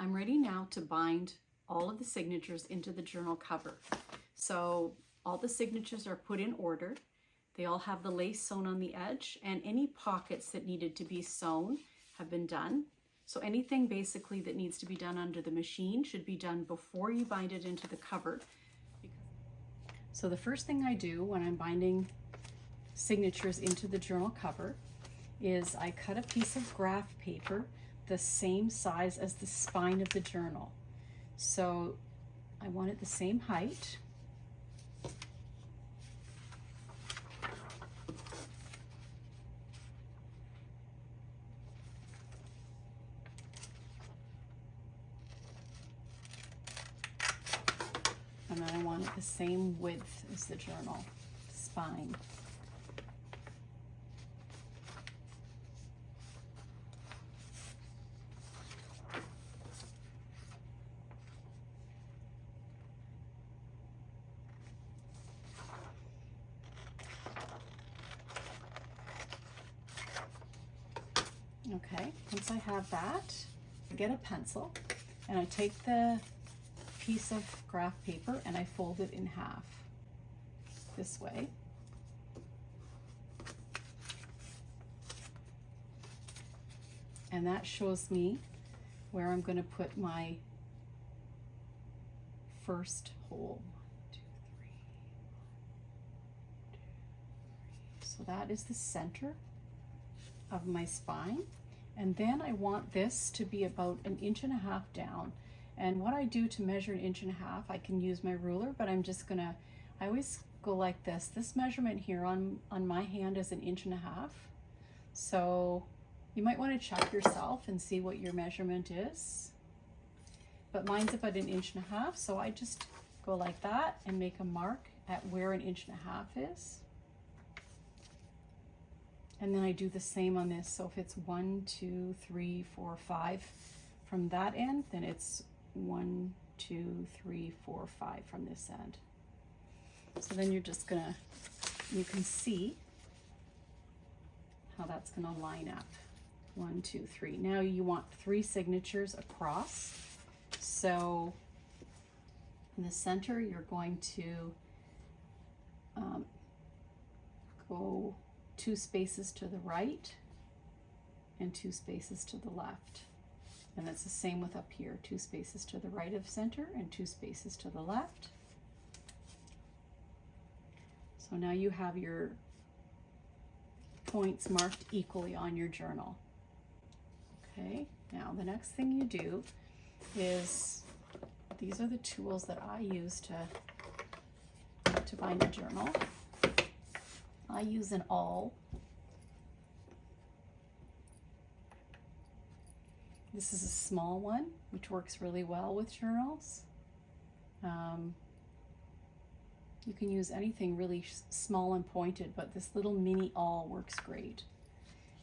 I'm ready now to bind all of the signatures into the journal cover. So all the signatures are put in order. They all have the lace sewn on the edge, and any pockets that needed to be sewn have been done. So anything basically that needs to be done under the machine should be done before you bind it into the cover. So the first thing I do when I'm binding signatures into the journal cover is I cut a piece of graph paper the same size as the spine of the journal. So I want it the same height. And then I want it the same width as the journal spine. Okay, once I have that, I get a pencil and I take the piece of graph paper and I fold it in half this way. And that shows me where I'm going to put my first hole. 1, 2, 3. 1, 2, 3. So that is the center of my spine. And then I want this to be about 1.5 inches down. And what I do to measure 1.5 inches, I can use my ruler, but I'm just gonna, I always go like this. This measurement here on my hand is 1.5 inches. So you might want to check yourself and see what your measurement is. But mine's about 1.5 inches, so I just go like that and make a mark at where 1.5 inches is. And then I do the same on this. So if it's 1, 2, 3, 4, 5 from that end, then it's 1, 2, 3, 4, 5 from this end. So then you're just gonna, you can see how that's gonna line up. 1, 2, 3. Now you want 3 signatures across. So in the center, you're going to go 2 spaces to the right and 2 spaces to the left. And that's the same with up here, 2 spaces to the right of center and 2 spaces to the left. So now you have your points marked equally on your journal. Okay, now the next thing you do is, these are the tools that I use to bind a journal. I use an awl. This is a small one, which works really well with journals. You can use anything really small and pointed, but this little mini awl works great.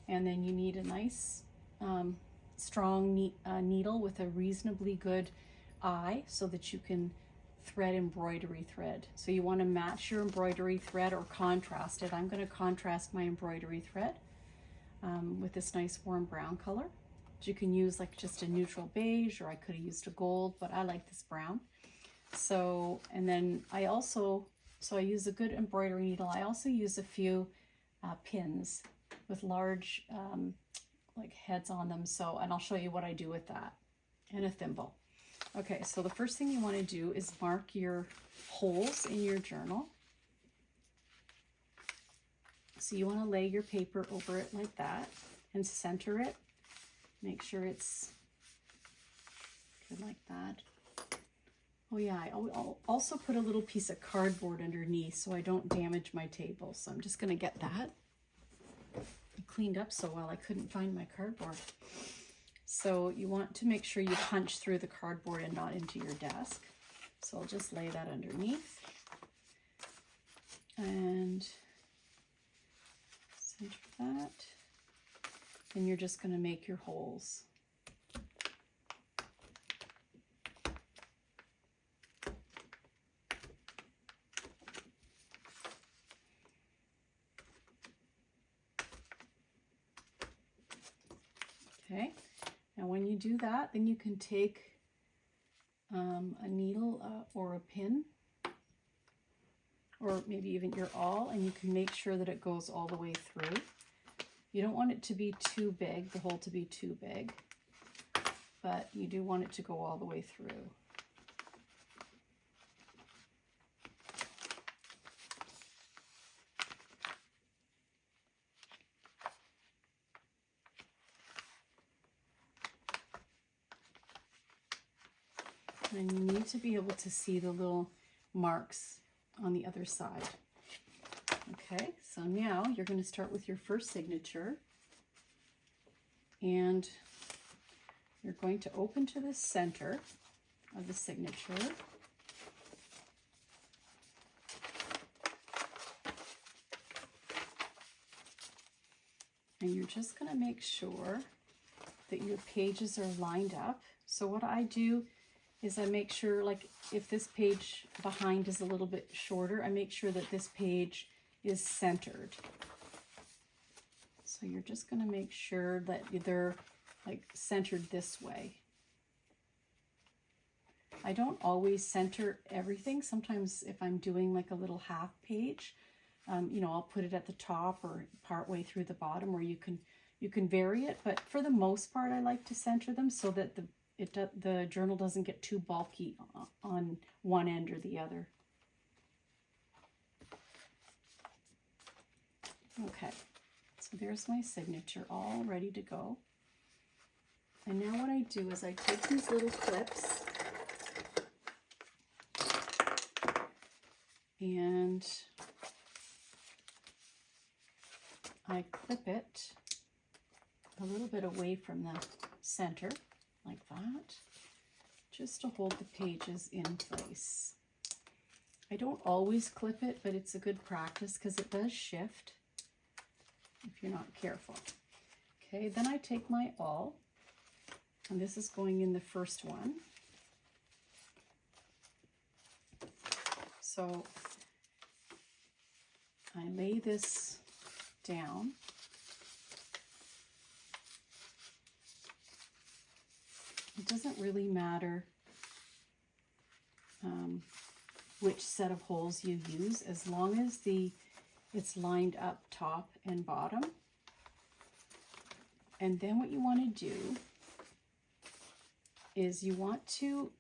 And then you need a nice strong needle with a reasonably good eye so that you can thread embroidery thread. So you want to match your embroidery thread or contrast it. I'm going to contrast my embroidery thread with this nice warm brown color. You can use like just a neutral beige, or I could have used a gold, but I like this brown. So, and then I also, so I use a good embroidery needle. I also use a few pins with large like heads on them. So, and I'll show you what I do with that, and a thimble. Okay, so the first thing you want to do is mark your holes in your journal. So you want to lay your paper over it like that and center it. Make sure it's good like that. Oh yeah, I'll also put a little piece of cardboard underneath so I don't damage my table. So I'm just going to get that. I cleaned up so well I couldn't find my cardboard. So you want to make sure you punch through the cardboard and not into your desk. So I'll just lay that underneath. And center that. And you're just going to make your holes. Okay, Now when you do that, then you can take a needle or a pin, or maybe even your awl, and you can make sure that it goes all the way through. You don't want it to be too big, the hole to be too big, but you do want it to go all the way through. And you need to be able to see the little marks on the other side. Okay, so now you're going to start with your first signature, and you're going to open to the center of the signature. And you're just going to make sure that your pages are lined up. So what I do is I make sure, like if this page behind is a little bit shorter, I make sure that this page is centered. So you're just going to make sure that they're like centered this way. I don't always center everything. Sometimes if I'm doing like a little half page, you know, I'll put it at the top or part way through the bottom, or you can vary it. But for the most part, I like to center them so that the journal doesn't get too bulky on one end or the other. Okay, so there's my signature all ready to go. And now what I do is I take these little clips and I clip it a little bit away from the center, like that, just to hold the pages in place. I don't always clip it, but it's a good practice because it does shift if you're not careful. Okay, then I take my awl, and this is going in the first one. So I lay this down. It doesn't really matter which set of holes you use, as long as it's lined up top and bottom. And then what you want to do is you want to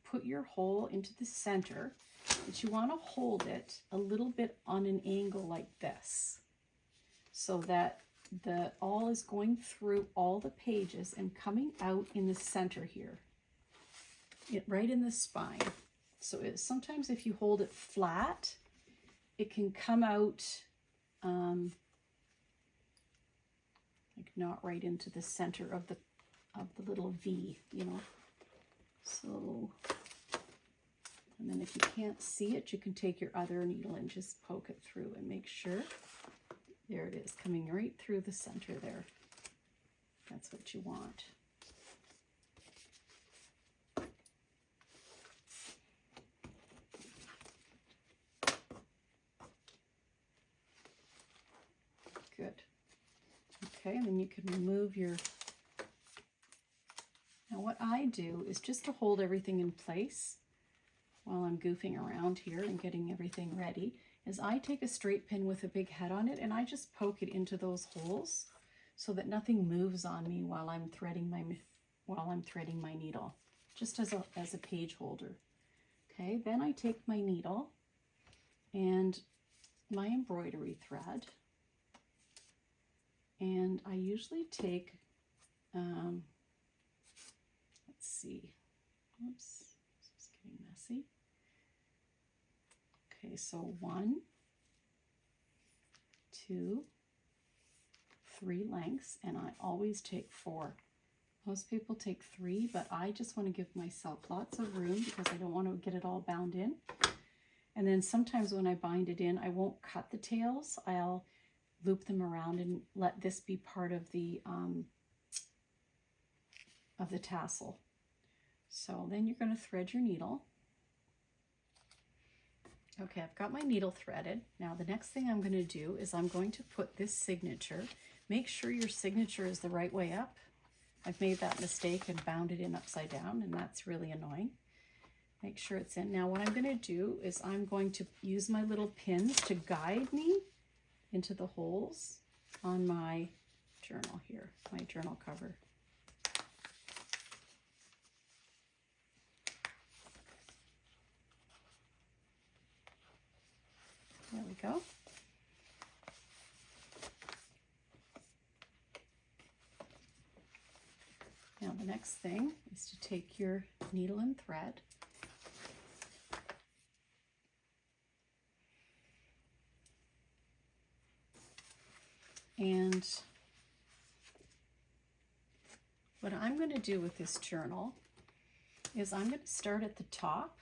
put your hole into the center, but you want to hold it a little bit on an angle like this, so that the awl is going through all the pages and coming out in the center here, right in the spine. So sometimes if you hold it flat, it can come out like not right into the center of the little V, you know. So, and then if you can't see it, you can take your other needle and just poke it through and make sure. There it is, coming right through the center there. That's what you want. Good. Okay, and then you can remove your... Now what I do is, just to hold everything in place while I'm goofing around here and getting everything ready, is I take a straight pin with a big head on it and I just poke it into those holes so that nothing moves on me while I'm threading my needle, just as a page holder. Okay, then I take my needle and my embroidery thread, and I usually take let's see, oops, this is getting messy. Okay, so 1, 2, 3 lengths, and I always take 4. Most people take 3, but I just want to give myself lots of room because I don't want to get it all bound in. And then sometimes when I bind it in, I won't cut the tails. I'll loop them around and let this be part of the tassel. So then you're going to thread your needle. Okay, I've got my needle threaded. Now the next thing I'm going to do is I'm going to put this signature. Make sure your signature is the right way up. I've made that mistake and bound it in upside down, and that's really annoying. Make sure it's in. Now what I'm going to do is I'm going to use my little pins to guide me into the holes on my journal here, my journal cover. There we go. Now the next thing is to take your needle and thread and what I'm going to do with this journal is I'm going to start at the top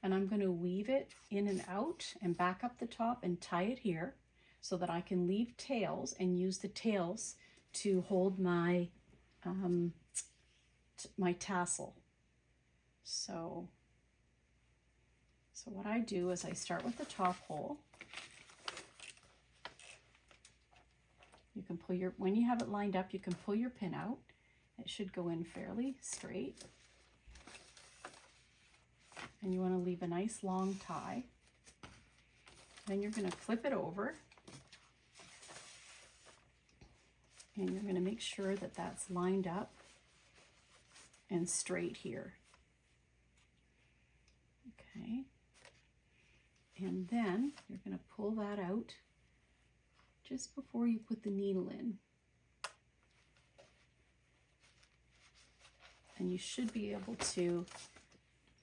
and I'm going to weave it in and out and back up the top and tie it here so that I can leave tails and use the tails to hold my my tassel. So what I do is I start with the top hole. You can pull your, when you have it lined up, you can pull your pin out. It should go in fairly straight. And you want to leave a nice long tie. Then you're going to flip it over. And you're going to make sure that that's lined up and straight here. Okay. And then you're going to pull that out just before you put the needle in. And you should be able to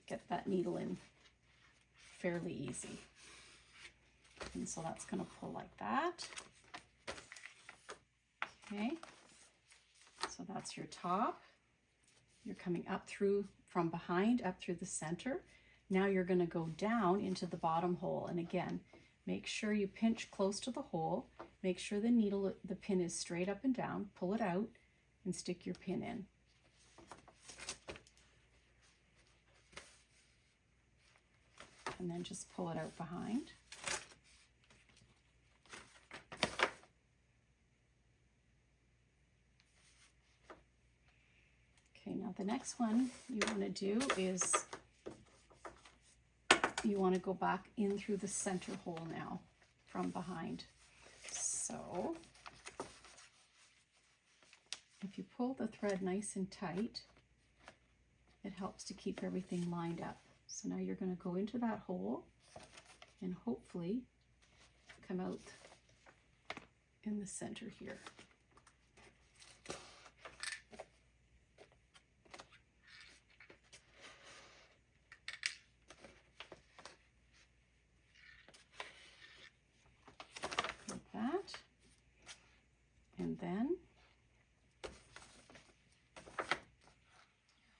get that needle in fairly easy. And so that's going to pull like that. Okay, so that's your top. You're coming up through from behind, up through the center. Now you're going to go down into the bottom hole. And again, make sure you pinch close to the hole. Make sure the needle, the pin is straight up and down. Pull it out and stick your pin in. And then just pull it out behind. Okay, now the next one you want to do is you want to go back in through the center hole now from behind. So if you pull the thread nice and tight, it helps to keep everything lined up. So now you're going to go into that hole and hopefully come out in the center here. Like that. And then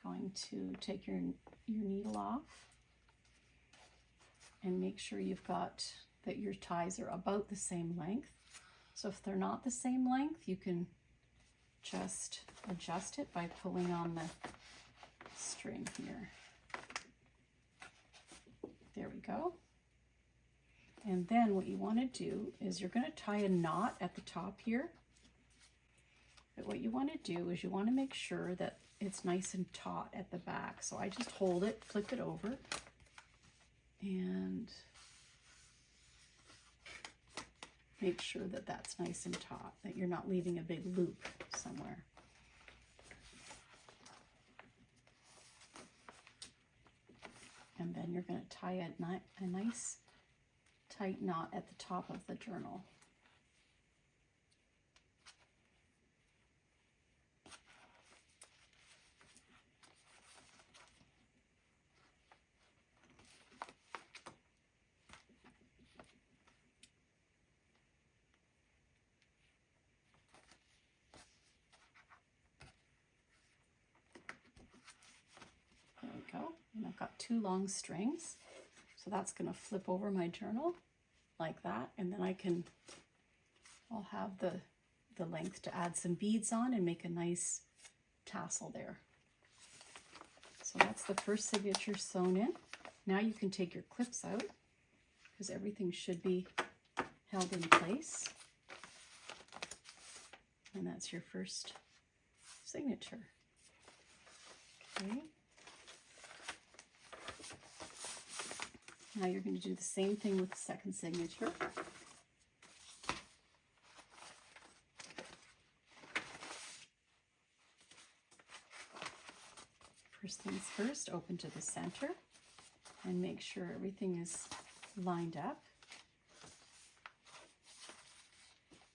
you're going to take your needle off and make sure you've got that your ties are about the same length. So if they're not the same length, you can just adjust it by pulling on the string here. There we go. And then what you want to do is you're going to tie a knot at the top here. But what you want to do is you want to make sure that it's nice and taut at the back. So I just hold it, flip it over, and make sure that that's nice and taut, that you're not leaving a big loop somewhere. And then you're going to tie a nice tight knot at the top of the journal. Go. And I've got two long strings, so that's going to flip over my journal like that, and then I'll have the length to add some beads on and make a nice tassel there. So that's the first signature sewn in. Now you can take your clips out because everything should be held in place, and that's your first signature. Okay. Now you're going to do the same thing with the second signature. First things first, open to the center and make sure everything is lined up,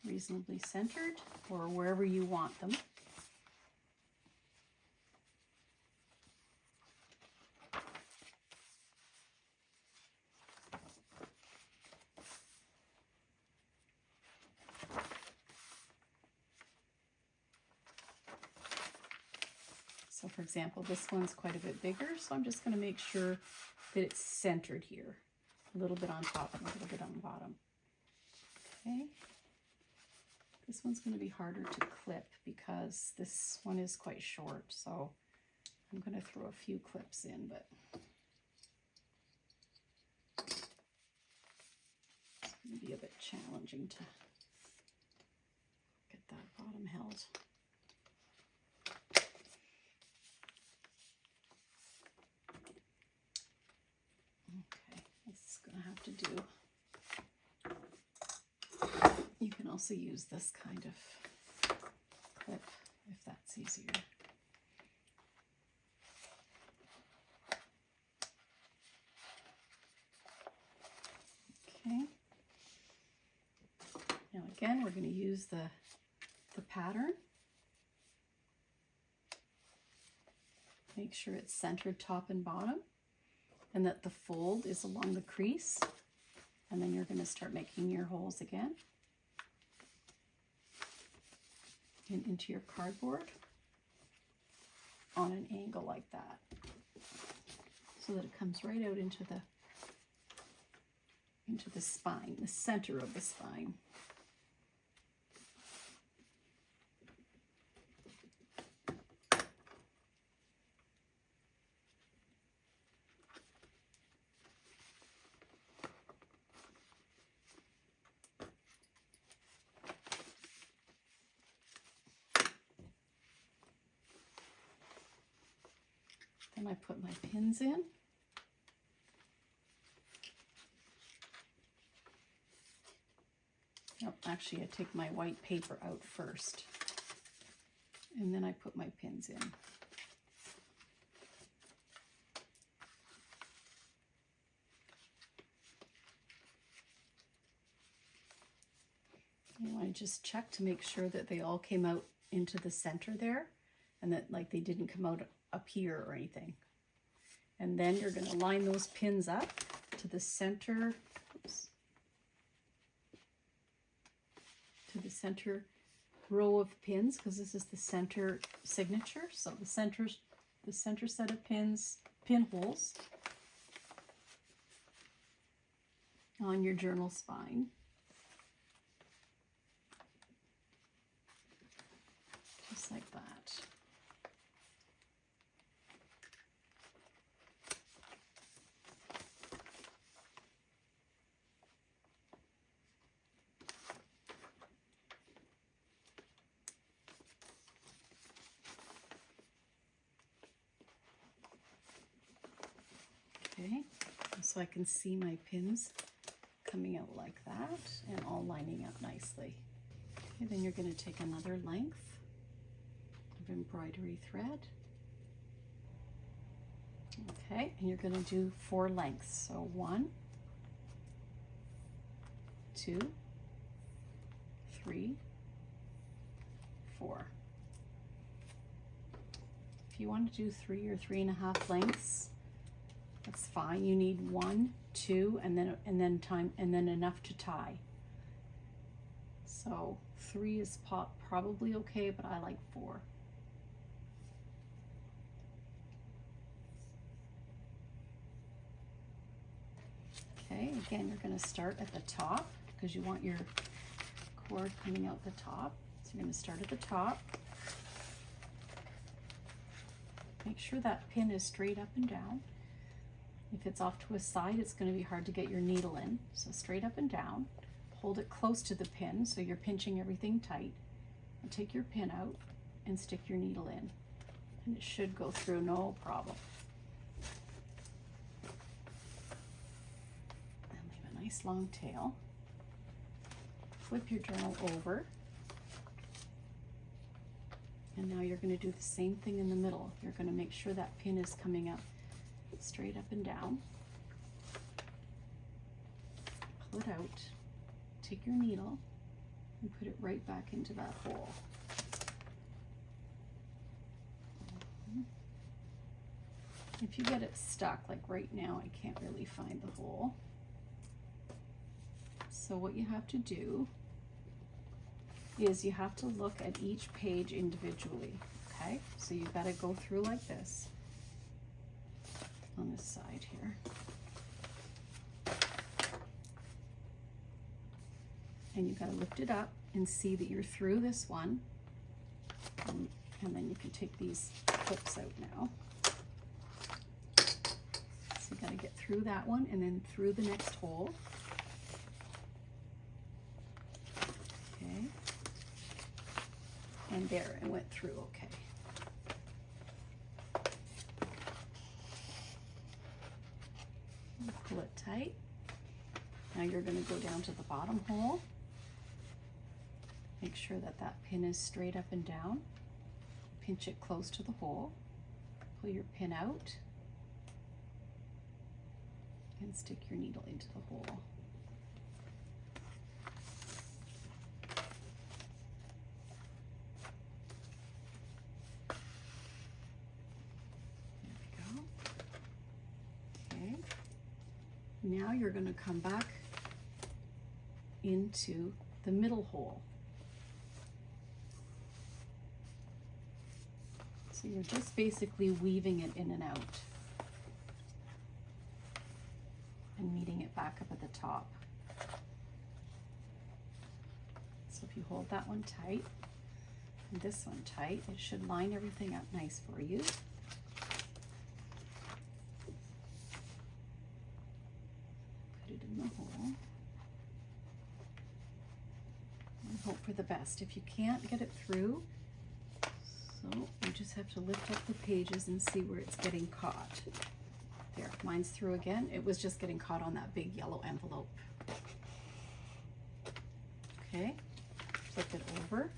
reasonably centered, or wherever you want them. So for example, this one's quite a bit bigger, so I'm just going to make sure that it's centered here. A little bit on top and a little bit on the bottom. Okay. This one's going to be harder to clip because this one is quite short, so I'm going to throw a few clips in, but it's going to be a bit challenging to get that bottom held. Have to do. You can also use this kind of clip if that's easier. Okay. Now again, we're going to use the pattern. Make sure it's centered top and bottom, and that the fold is along the crease, and then you're going to start making your holes again and into your cardboard on an angle like that, so that it comes right out into the spine, the center of the spine. Then I put my pins in. Oh, actually, I take my white paper out first, and then I put my pins in. You want to just check to make sure that they all came out into the center there, and that like they didn't come out up here or anything. And then you're going to line those pins up to the center, oops, to the center row of pins, because this is the center signature. So the center set of pins, pinholes on your journal spine. Just like that. Okay, so I can see my pins coming out like that and all lining up nicely. Okay, then you're going to take another length of embroidery thread. Okay, and you're going to do 4 lengths. So 1, 2, 3, 4. If you want to do 3 or 3.5 lengths, that's fine. You need 1, 2, and then enough to tie. So 3 is probably okay, but I like 4. Okay, again, you're going to start at the top because you want your cord coming out the top. So you're going to start at the top. Make sure that pin is straight up and down. If it's off to a side, it's going to be hard to get your needle in. So straight up and down. Hold it close to the pin so you're pinching everything tight. And take your pin out and stick your needle in. And it should go through no problem. And leave a nice long tail. Flip your journal over. And now you're going to do the same thing in the middle. You're going to make sure that pin is coming up straight up and down. Pull it out. Take your needle and put it right back into that hole. If you get it stuck, like right now, I can't really find the hole. So what you have to do is you have to look at each page individually, okay? So you've got to go through like this on this side here. And you've got to lift it up and see that you're through this one. And then you can take these clips out now. So you got to get through that one and then through the next hole. Okay. And there, it went through okay. Pull it tight. Now you're going to go down to the bottom hole. Make sure that that pin is straight up and down. Pinch it close to the hole. Pull your pin out and stick your needle into the hole. There we go. Okay. Now you're going to come back into the middle hole. So you're just basically weaving it in and out and meeting it back up at the top. So if you hold that one tight and this one tight, it should line everything up nice for you. Put it in the hole and hope for the best. If you can't get it through, so you just have to lift up the pages and see where it's getting caught. There, mine's through again. It was just getting caught on that big yellow envelope. Okay, flip it over.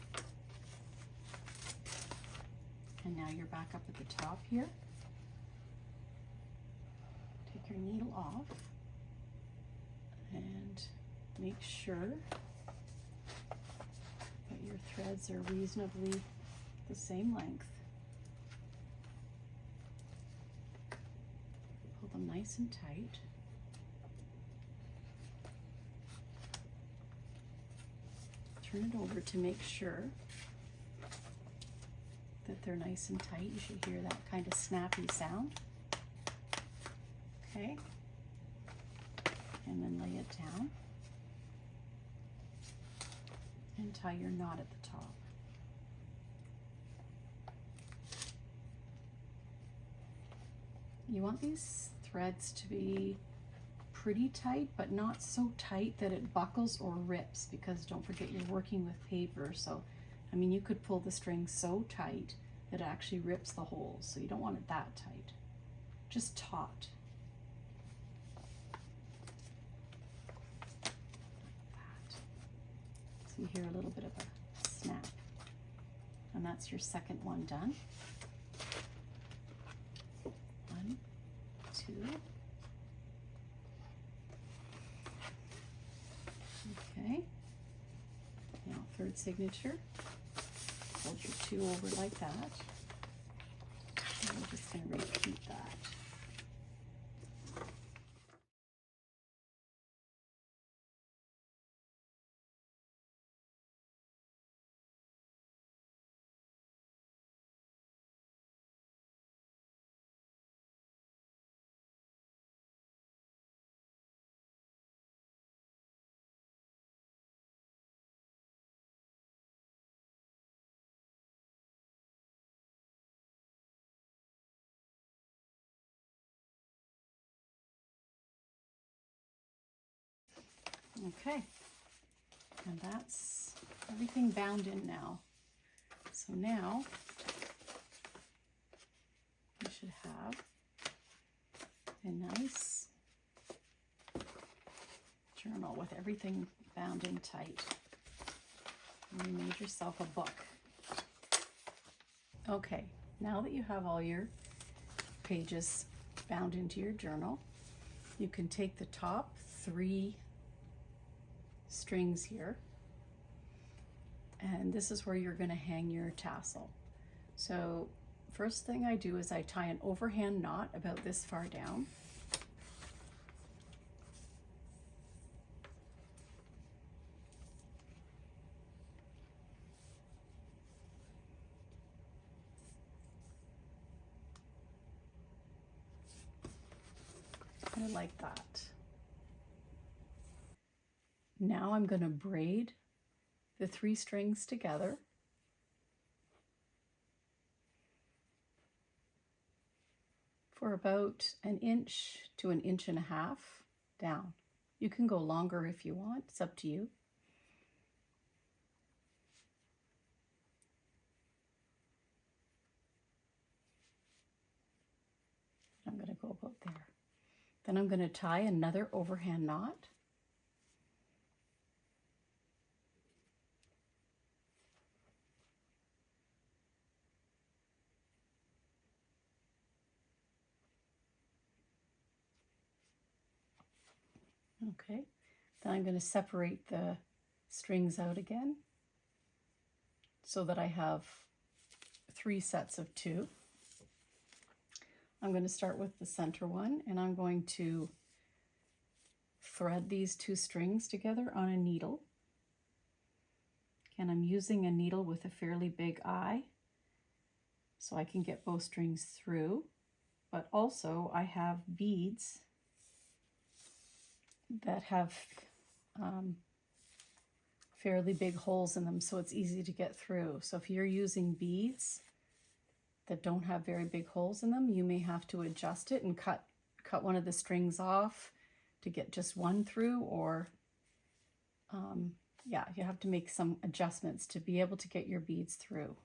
And now you're back up at the top here. Take your needle off and make sure that your threads are reasonably the same length. Pull them nice and tight. Turn it over to make sure that they're nice and tight. You should hear that kind of snappy sound. Okay. And then lay it down and tie your knot at the top. You want these threads to be pretty tight, but not so tight that it buckles or rips, because don't forget you're working with paper. So, I mean, you could pull the string so tight that it actually rips the holes. So you don't want it that tight, just taut. Like that. So you hear a little bit of a snap. And that's your second one done. 1, 2. Okay. Now third signature. Hold your 2 over like that. And we're just going to repeat that. Okay, and that's everything bound in now. So now you should have a nice journal with everything bound in tight. And you made yourself a book. Okay, now that you have all your pages bound into your journal, you can take the top 3 strings here, and this is where you're going to hang your tassel. So first thing I do is I tie an overhand knot about this far down. Like that. Now I'm going to braid the 3 strings together. For about 1 inch to 1.5 inches down. You can go longer if you want, it's up to you. I'm going to go about there. Then I'm going to tie another overhand knot. Okay, then I'm going to separate the strings out again so that I have 3 sets of 2. I'm going to start with the center one, and I'm going to thread these 2 strings together on a needle. And I'm using a needle with a fairly big eye so I can get both strings through, but also I have beads that have fairly big holes in them, so it's easy to get through. So if you're using beads that don't have very big holes in them, you may have to adjust it and cut one of the strings off to get just one through, or yeah, you have to make some adjustments to be able to get your beads through.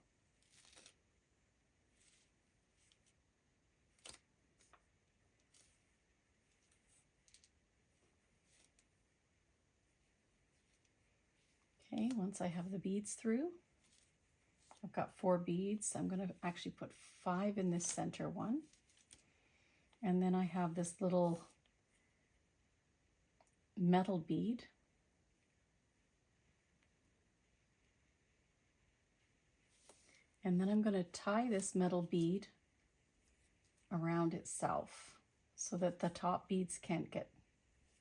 Okay, once I have the beads through, I've got 4 beads. I'm going to actually put 5 in this center one. And then I have this little metal bead. And then I'm going to tie this metal bead around itself so that the top beads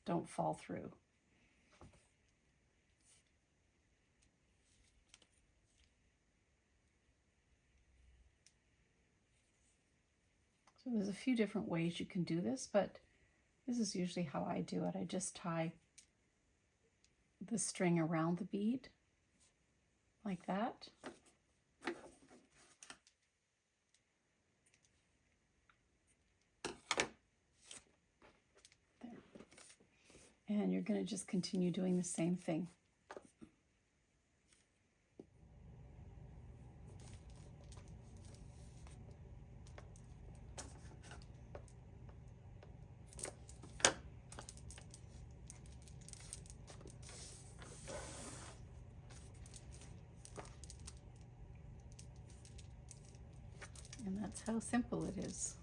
don't fall through. So there's a few different ways you can do this, but this is usually how I do it. I just tie the string around the bead like that. There. And you're going to just continue doing the same thing. And that's how simple it is.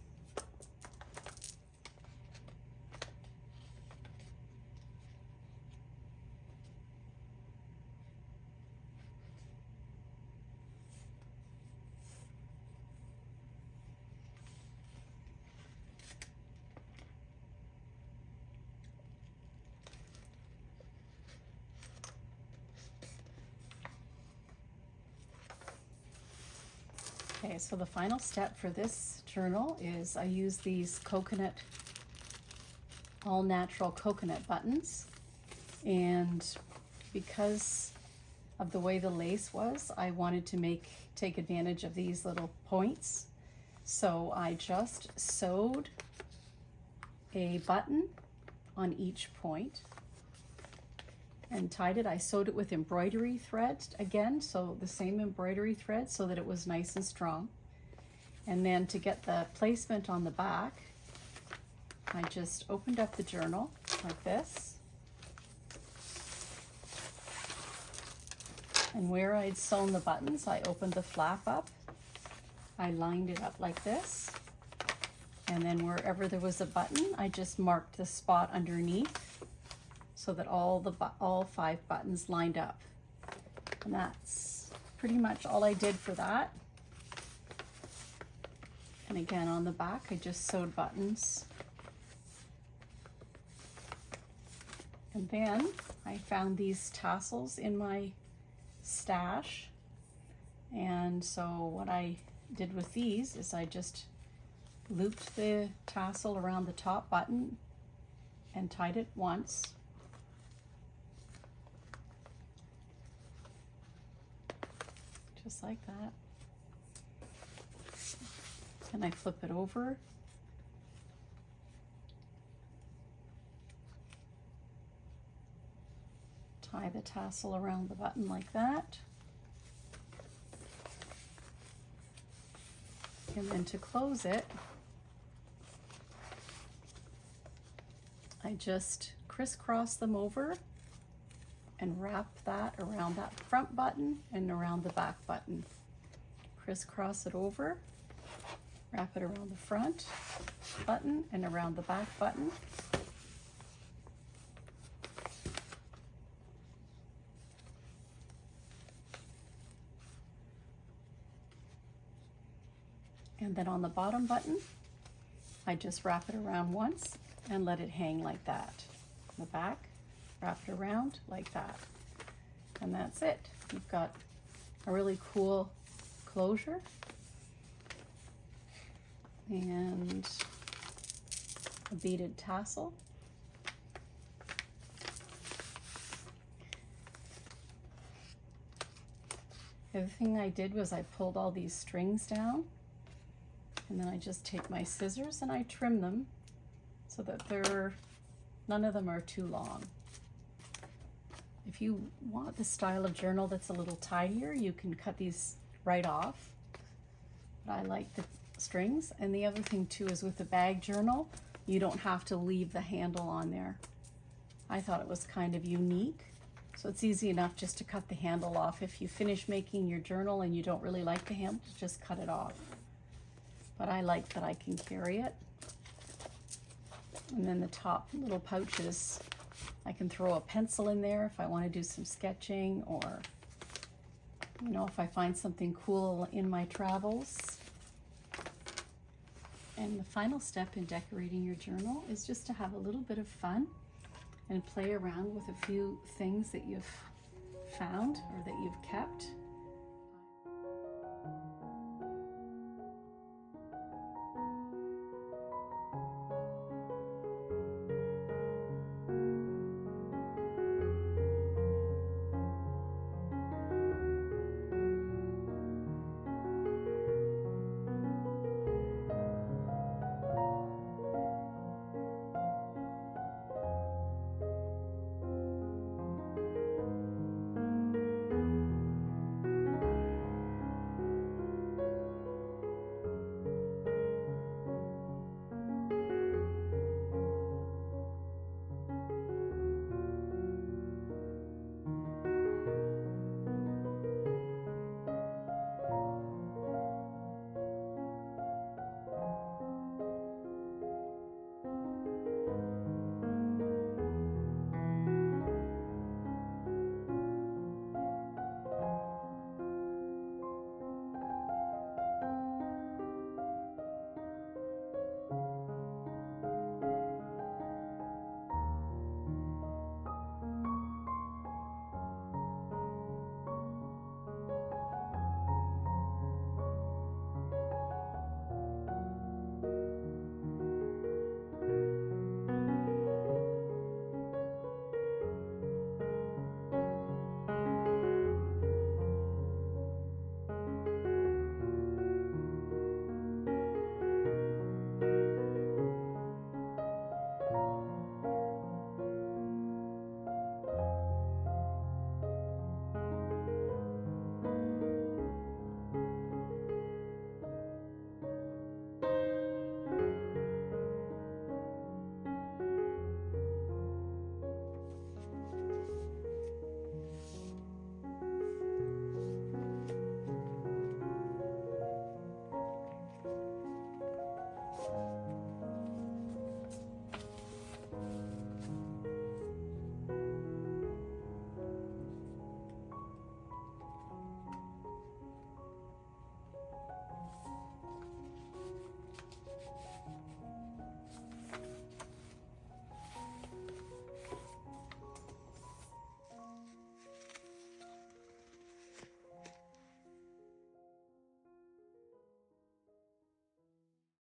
Okay, so the final step for this journal is I use these all natural coconut buttons, and because of the way the lace was, I wanted to take advantage of these little points. So I just sewed a button on each point, and tied it. I sewed it with embroidery thread again, so the same embroidery thread so that it was nice and strong. And then to get the placement on the back, I just opened up the journal like this. And where I'd sewn the buttons, I opened the flap up. I lined it up like this. And then wherever there was a button, I just marked the spot underneath so that all 5 buttons lined up. And that's pretty much all I did for that. And again, on the back, I just sewed buttons. And then I found these tassels in my stash. And so what I did with these is I just looped the tassel around the top button and tied it once. Just like that. And I flip it over. Tie the tassel around the button like that. And then to close it, I just crisscross them over and wrap that around that front button and around the back button. Crisscross it over, wrap it around the front button and around the back button. And then on the bottom button, I just wrap it around once and let it hang like that. The back, wrap it around like that. And that's it. You've got a really cool closure. And a beaded tassel. The other thing I did was I pulled all these strings down. And then I just take my scissors and I trim them so that none of them are too long. If you want the style of journal that's a little tidier, you can cut these right off. But I like the strings. And the other thing too is with the bag journal, you don't have to leave the handle on there. I thought it was kind of unique. So it's easy enough just to cut the handle off. If you finish making your journal and you don't really like the handle, just cut it off. But I like that I can carry it. And then the top little pouches, I can throw a pencil in there if I want to do some sketching, or, you know, if I find something cool in my travels. And the final step in decorating your journal is just to have a little bit of fun and play around with a few things that you've found or that you've kept.